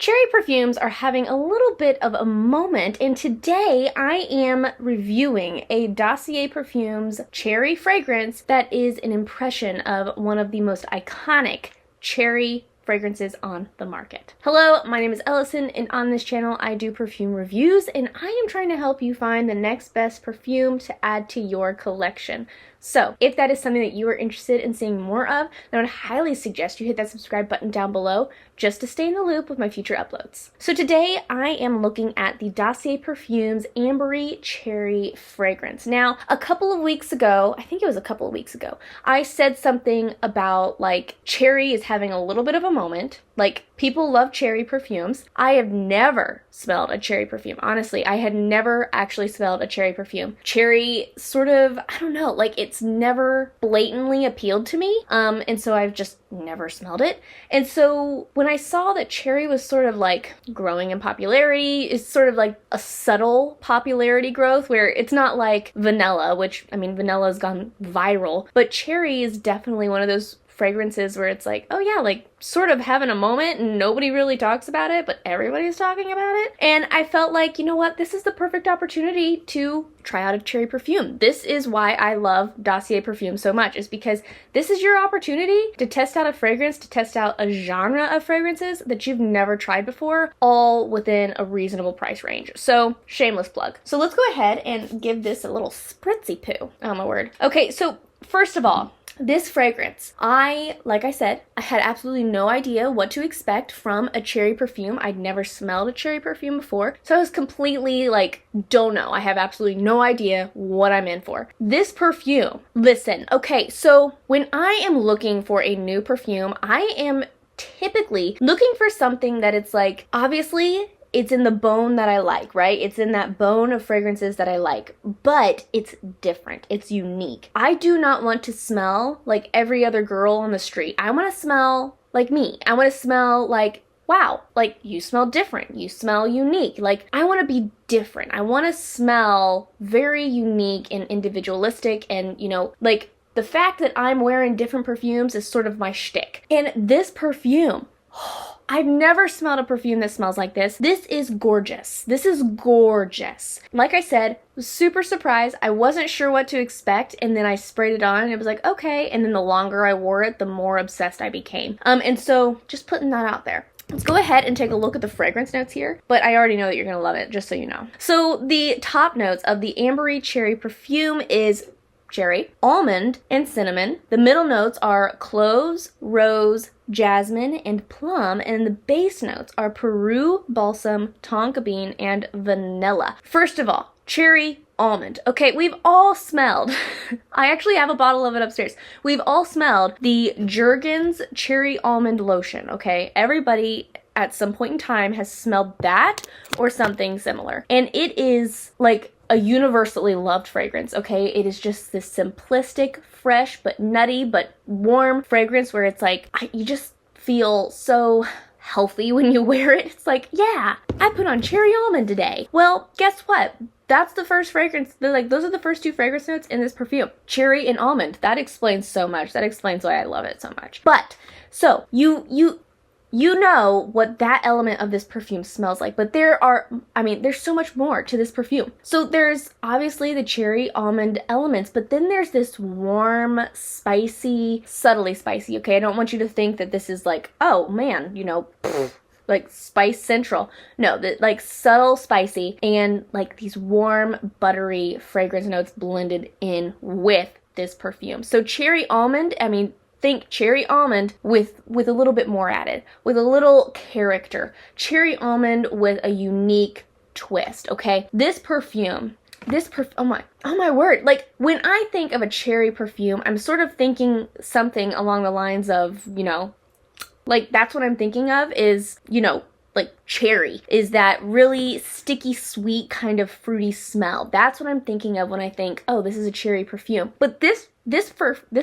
Cherry perfumes are having a little bit of a moment, and today I am reviewing a Dossier Perfumes cherry fragrance that is an impression of one of the most iconic cherry fragrances on the market. Hello, my name is Ellison, and on this channel I do perfume reviews, and I am trying to help you find the next best perfume to add to your collection. So if that is something that you are interested in seeing more of, then I would highly suggest you hit that subscribe button down below just to stay in the loop with my future uploads. So today I am looking at the Dossier Perfumes Ambery Cherry fragrance. Now, a couple of weeks ago, I think it was a couple of weeks ago, I said something about like cherry is having a little bit of a moment. Like, people love cherry perfumes. I have never smelled a cherry perfume. Honestly, I had never actually smelled a cherry perfume. Cherry sort of, I don't know, like it's never blatantly appealed to me. And so I've just never smelled it. And so when I saw that cherry was sort of like growing in popularity, it's sort of like a subtle popularity growth where it's not like vanilla, which, I mean, vanilla has gone viral, but cherry is definitely one of those fragrances where it's like, oh yeah, like sort of having a moment and nobody really talks about it, but everybody's talking about it. And I felt like, you know what, this is the perfect opportunity to try out a cherry perfume. This is why I love Dossier Perfume so much, is because this is your opportunity to test out a fragrance, to test out a genre of fragrances that you've never tried before, all within a reasonable price range. So shameless plug. So let's go ahead and give this a little spritzy poo. Oh my word. Okay, so first of all, this fragrance, like I said, I had absolutely no idea what to expect from a cherry perfume. I'd never smelled a cherry perfume before, so I was completely like, don't know. I have absolutely no idea what I'm in for. This perfume, listen, okay, so when I am looking for a new perfume, I am typically looking for something that it's like, obviously, it's in the bone that I like, right? It's in that bone of fragrances that I like, but it's different. It's unique. I do not want to smell like every other girl on the street. I want to smell like me. I want to smell like, wow, like you smell different. You smell unique. Like I want to be different. I want to smell very unique and individualistic, and you know, like the fact that I'm wearing different perfumes is sort of my shtick. And this perfume, I've never smelled a perfume that smells like this. This is gorgeous. This is gorgeous. Like I said, I was super surprised. I wasn't sure what to expect, and then I sprayed it on and it was like, okay. And then the longer I wore it, the more obsessed I became. And so just putting that out there. Let's go ahead and take a look at the fragrance notes here, but I already know that you're gonna love it, just so you know. So the top notes of the Ambery Cherry perfume is cherry, almond, and cinnamon. The middle notes are cloves, rose, jasmine, and plum, and the base notes are Peru, balsam, tonka bean, and vanilla. First of all, cherry, almond. Okay, we've all smelled, I actually have a bottle of it upstairs. We've all smelled the Jergens cherry almond lotion, okay? Everybody at some point in time has smelled that or something similar. And it is like a universally loved fragrance, okay? It is just this simplistic, fresh, but nutty, but warm fragrance where it's like, you just feel so healthy when you wear it. It's like, yeah, I put on cherry almond today. Well, guess what? That's the first fragrance. Like, those are the first two fragrance notes in this perfume. Cherry and almond. That explains so much. That explains why I love it so much. But, so, you know what that element of this perfume smells like, but there's so much more to this perfume. So there's obviously the cherry almond elements, but then there's this warm, spicy, subtly spicy, okay? I don't want you to think that this is like, oh man, you know, like spice central. No, like subtle spicy and like these warm, buttery fragrance notes blended in with this perfume. So cherry almond, I mean, think cherry almond with a little bit more added, with a little character. Cherry almond with a unique twist, okay? This perfume, oh my word. Like, when I think of a cherry perfume, I'm sort of thinking something along the lines of, you know, like that's what I'm thinking of is, you know, like cherry is that really sticky, sweet kind of fruity smell. That's what I'm thinking of when I think, oh, this is a cherry perfume. But this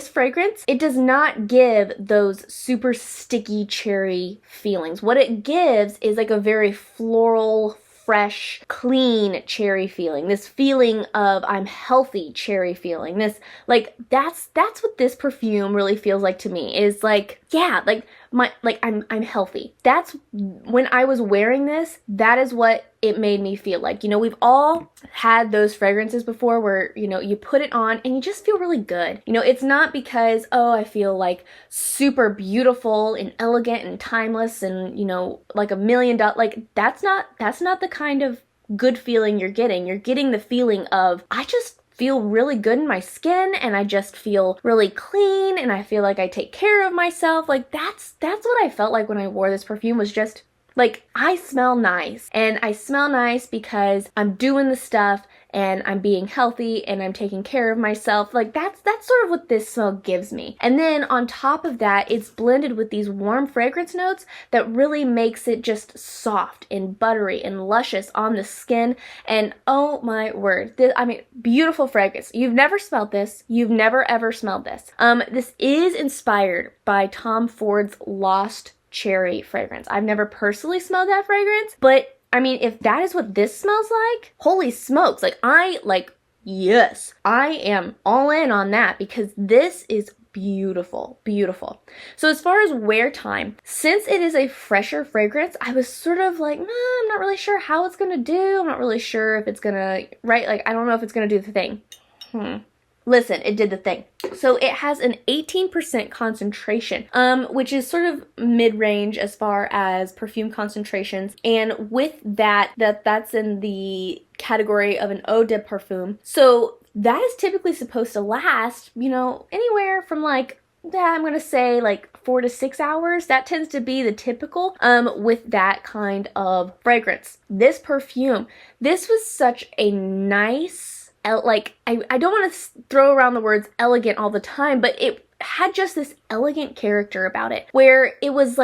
fragrance, it does not give those super sticky cherry feelings. What it gives is like a very floral, fresh, clean cherry feeling. This feeling of I'm healthy cherry feeling. This, like, that's what this perfume really feels like to me. Is like, yeah, like I'm healthy. That's when I was wearing this, that is what it made me feel like. You know, we've all had those fragrances before where, you know, you put it on and you just feel really good. You know, it's not because, oh, I feel like super beautiful and elegant and timeless and, you know, like $1,000,000. Like, that's not the kind of good feeling you're getting. You're getting the feeling of, I just feel really good in my skin and I just feel really clean and I feel like I take care of myself. Like, that's what I felt like when I wore this perfume, was just like, I smell nice. And I smell nice because I'm doing the stuff and I'm being healthy and I'm taking care of myself. Like, that's sort of what this smell gives me. And then on top of that, it's blended with these warm fragrance notes that really makes it just soft and buttery and luscious on the skin. And oh my word, beautiful fragrance. You've never smelled this. You've never ever smelled this. This is inspired by Tom Ford's Lost Cherry fragrance. I've never personally smelled that fragrance, but I mean, if that is what this smells like, holy smokes, yes, I am all in on that, because this is beautiful, beautiful. So as far as wear time, since it is a fresher fragrance, I was sort of like, I'm not really sure how it's gonna do. I'm not really sure if it's gonna, I don't know if it's gonna do the thing. Listen, it did the thing. So it has an 18% concentration, which is sort of mid-range as far as perfume concentrations. And with that's in the category of an eau de parfum. So that is typically supposed to last, you know, anywhere from I'm going to say 4 to 6 hours. That tends to be the typical with that kind of fragrance. This perfume, this was such a nice, I don't want to throw around the words elegant all the time, but it had just this elegant character about it, where it was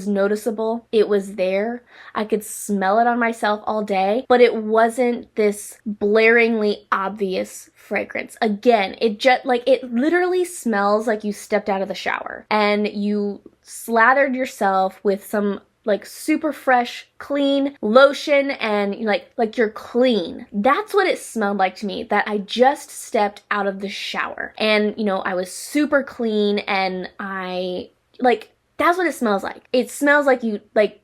noticeable, it was there, I could smell it on myself all day, but it wasn't this blaringly obvious fragrance. Again, it literally smells like you stepped out of the shower and you slathered yourself with some super fresh, clean lotion and you're clean. That's what it smelled like to me, that I just stepped out of the shower. And, you know, I was super clean and that's what it smells like. It smells like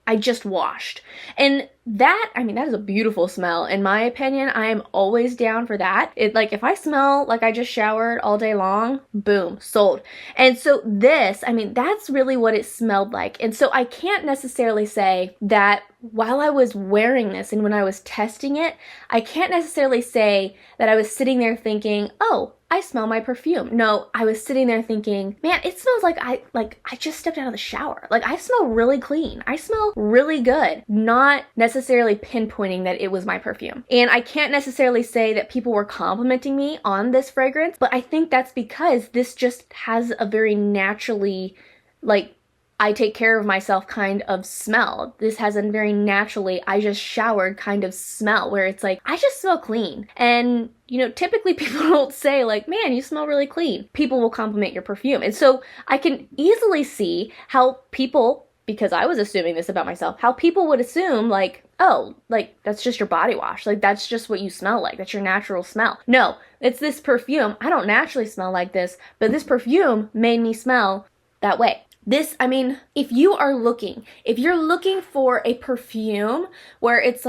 I just washed. And that is a beautiful smell. In my opinion, I am always down for that. If I smell like I just showered all day long, boom, sold. And so this, that's really what it smelled like. And so I can't necessarily say that while I was wearing this and when I was testing it, I can't necessarily say that I was sitting there thinking, oh, I smell my perfume. No, I was sitting there thinking, man, it smells like I just stepped out of the shower. I smell really clean. I smell really good. Not necessarily pinpointing that it was my perfume. And I can't necessarily say that people were complimenting me on this fragrance, but I think that's because this just has a very naturally, I take care of myself kind of smell. This has a very naturally, I just showered kind of smell, where it's I just smell clean. And, you know, typically people don't say man, you smell really clean. People will compliment your perfume. And so I can easily see how people, because I was assuming this about myself, how people would assume oh, that's just your body wash. That's just what you smell like. That's your natural smell. No, it's this perfume. I don't naturally smell like this, but this perfume made me smell that way. This, if you're looking for a perfume where it's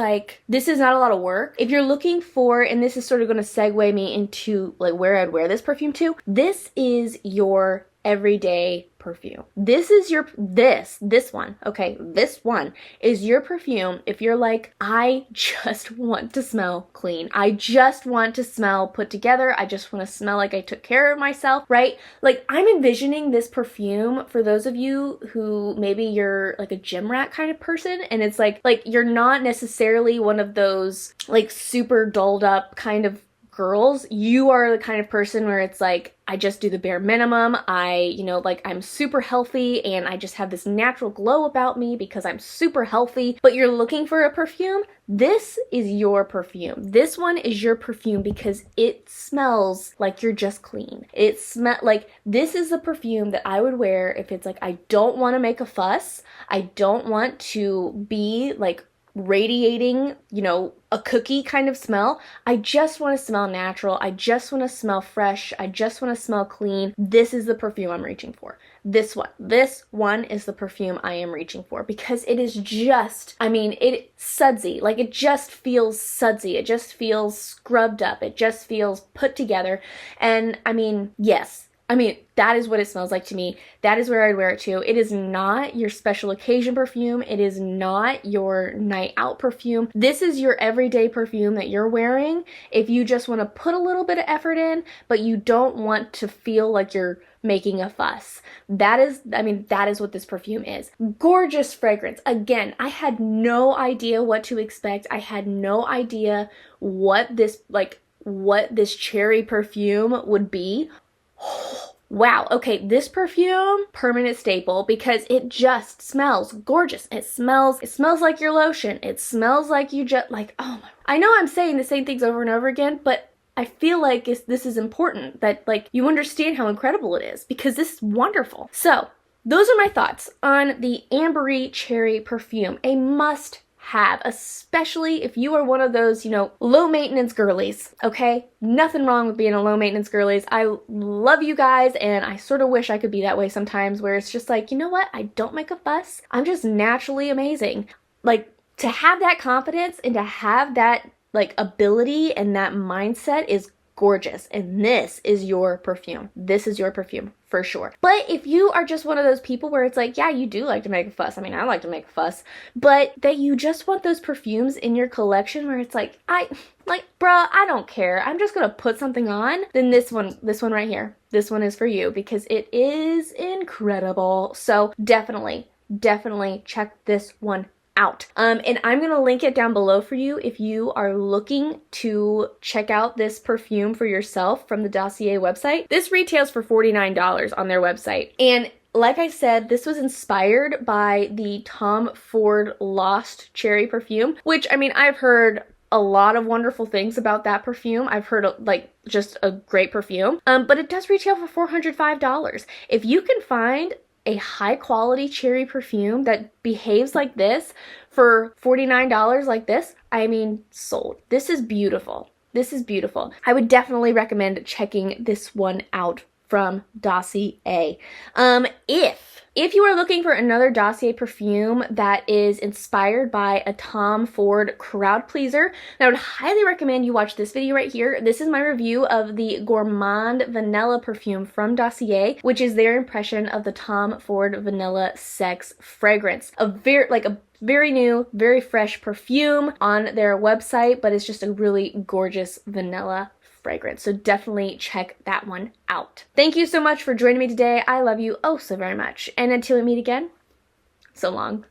this is not a lot of work, if you're looking for, and this is sort of going to segue me into where I'd wear this perfume to, this is your everyday perfume. This is this one, okay? This one is your perfume if you're I just want to smell clean. I just want to smell put together. I just want to smell like I took care of myself, right? I'm envisioning this perfume for those of you who maybe you're a gym rat kind of person, and it's you're not necessarily one of those super dolled up kind of girls. You are the kind of person where it's I just do the bare minimum. I'm super healthy and I just have this natural glow about me because I'm super healthy. But you're looking for a perfume? This is your perfume. This one is your perfume because it smells like you're just clean. This is the perfume that I would wear if it's I don't want to make a fuss. I don't want to be radiating, a cookie kind of smell. I just want to smell natural. I just want to smell fresh. I just want to smell clean. This is the perfume I'm reaching for. this one is the perfume I am reaching for, because it is just, I mean, sudsy. Like, it just feels sudsy. It just feels scrubbed up. It just feels put together. And I mean, yes. I mean, that is what it smells like to me. That is where I'd wear it to. It is not your special occasion perfume. It is not your night out perfume. This is your everyday perfume that you're wearing if you just want to put a little bit of effort in, but you don't want to feel like you're making a fuss. That is what this perfume is. Gorgeous fragrance. Again, I had no idea what to expect. I had no idea what this cherry perfume would be. Wow, okay, this perfume, permanent staple, because it just smells gorgeous. It smells like your lotion. It smells like you just, like, oh my. I know I'm saying the same things over and over again, but I feel like this is important, that like you understand how incredible it is, because this is wonderful. So those are my thoughts on the Ambery Cherry perfume. A must have, especially if you are one of those, low maintenance girlies, okay? Nothing wrong with being a low maintenance girlies. I love you guys, and I sort of wish I could be that way sometimes, where it's just like, you know what? I don't make a fuss. I'm just naturally amazing. Like, to have that confidence and to have that like ability and that mindset is gorgeous, and this is your perfume. This is your perfume for sure. But if you are just one of those people where it's like, yeah, you do like to make a fuss. I mean, I like to make a fuss, but that you just want those perfumes in your collection where it's like, bruh, I don't care. I'm just gonna put something on. Then this one right here, this one is for you, because it is incredible. So definitely check this one out. And I'm going to link it down below for you if you are looking to check out this perfume for yourself from the Dossier website. This retails for $49 on their website. And like I said, this was inspired by the Tom Ford Lost Cherry perfume, which, I mean, I've heard a lot of wonderful things about that perfume. I've heard just a great perfume, but it does retail for $405. If you can find a high quality cherry perfume that behaves like this for $49 like this, I mean, sold. This is beautiful. This is beautiful. I would definitely recommend checking this one out from Dossier. If you are looking for another Dossier perfume that is inspired by a Tom Ford crowd pleaser, then I would highly recommend you watch this video right here. This is my review of the Gourmand Vanilla perfume from Dossier, which is their impression of the Tom Ford Vanilla Sex fragrance. A very new, very fresh perfume on their website, but it's just a really gorgeous vanilla fragrance. So definitely check that one out. Thank you so much for joining me today. I love you oh so very much. And until we meet again, so long.